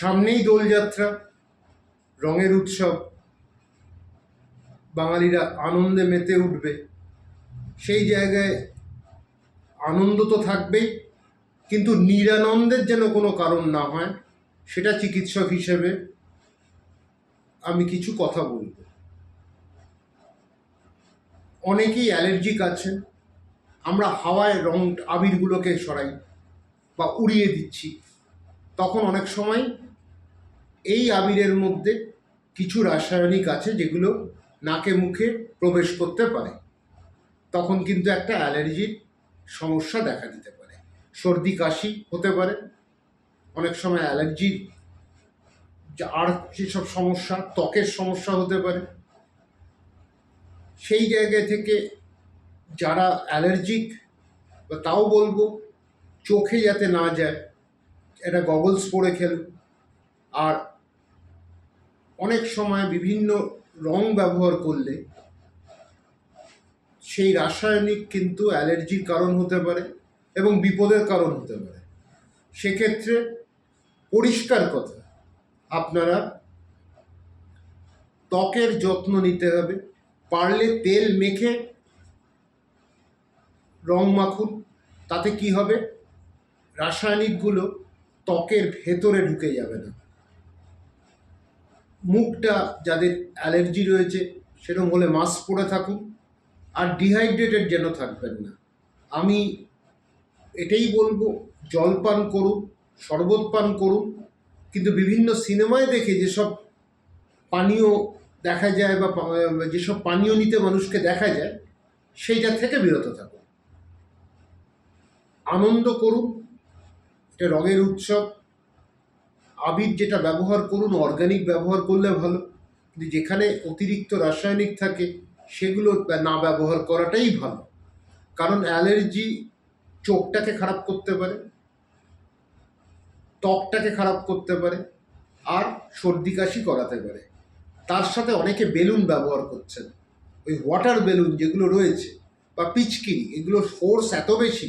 সামনেই দোলযাত্রা, রঙের উৎসব, বাঙালিরা আনন্দে মেতে উঠবে। সেই জায়গায় আনন্দ তো থাকবেই, কিন্তু নিরানন্দের যেন কোনো কারণ না হয়, সেটা চিকিৎসক হিসেবে আমি কিছু কথা বলব। অনেকেই অ্যালার্জিক আছেন। আমরা হাওয়ায় রং আবিরগুলোকে সরাই বা উড়িয়ে দিচ্ছি, তখন অনেক সময় এই আবিরের মধ্যে কিছু রাসায়নিক আছে যেগুলো নাকে মুখে প্রবেশ করতে পারে। তখন কিন্তু একটা অ্যালার্জির সমস্যা দেখা দিতে পারে, সর্দি কাশি হতে পারে, অনেক সময় অ্যালার্জির আর যেসব সমস্যা, ত্বকের সমস্যা হতে পারে। সেই জায়গা থেকে যারা অ্যালার্জিক, বা তাও বলবো চোখে যাতে না যায়, এটা গগলস পরে খেলুন। আর অনেক সময় বিভিন্ন রং ব্যবহার করলে সেই রাসায়নিক কিন্তু অ্যালার্জির কারণ হতে পারে এবং বিপদের কারণ হতে পারে। সেক্ষেত্রে পরিষ্কার কথা, আপনারা ত্বকের যত্ন নিতে হবে। পারলে তেল মেখে রং মাখুন। তাতে কি হবে, রাসায়নিকগুলো ত্বকের ভেতরে ঢুকে যাবে না। মুখটা যাদের অ্যালার্জি রয়েছে সেরকম হলে মাস্ক পরে থাকুন, আর ডিহাইড্রেটেড যেন থাকবেন না। আমি এটাই বলবো, জল পান করুন, শরবত পান করুন, কিন্তু বিভিন্ন সিনেমায় দেখে যেসব পানীয় দেখা যায় বা যেসব পানীয় নিতে মানুষকে দেখা যায়, সেইটা থেকে বিরত থাকুন। আনন্দ করুন, এটা রঙের উৎসব। আবির যেটা ব্যবহার করুন, অর্গানিক ব্যবহার করলে ভালো, কিন্তু যেখানে অতিরিক্ত রাসায়নিক থাকে সেগুলো না ব্যবহার করাটাই ভালো। কারণ অ্যালার্জি চোখটাকে খারাপ করতে পারে, ত্বকটাকে খারাপ করতে পারে, আর সর্দি কাশি করাতে পারে। তার সাথে অনেকে বেলুন ব্যবহার করছেন, ওই ওয়াটার বেলুন যেগুলো রয়েছে বা পিচকিরি, এগুলোর ফোর্স এত বেশি,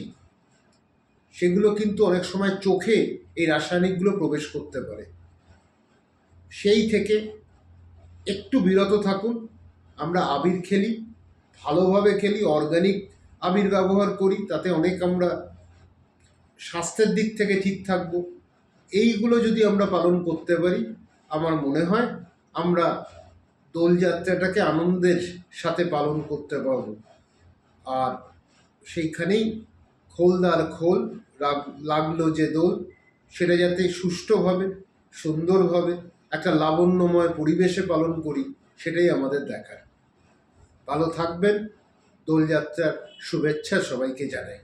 সেগুলো কিন্তু অনেক সময় চোখে এই রাসায়নিকগুলো প্রবেশ করতে পারে। সেই থেকে একটু বিরত থাকুন। আমরা আবির খেলি, ভালোভাবে খেলি, অর্গানিক আবির ব্যবহার করি, তাতে অনেক আমরা স্বাস্থ্যের দিক থেকে ঠিক থাকবো। এইগুলো যদি আমরা পালন করতে পারি, আমার মনে হয় আমরা দোলযাত্রাটাকে আনন্দের সাথে পালন করতে পারব। আর সেইখানেই খোলদার খোল, লাগলো যে দোল, সেটা যাতে সুষ্ঠুভাবে, সুন্দরভাবে, একটা লাবণ্যময় পরিবেশে পালন করি, সেটাই আমাদের দেখার। ভালো থাকবেন। দোলযাত্রার শুভেচ্ছা সবাইকে জানাই।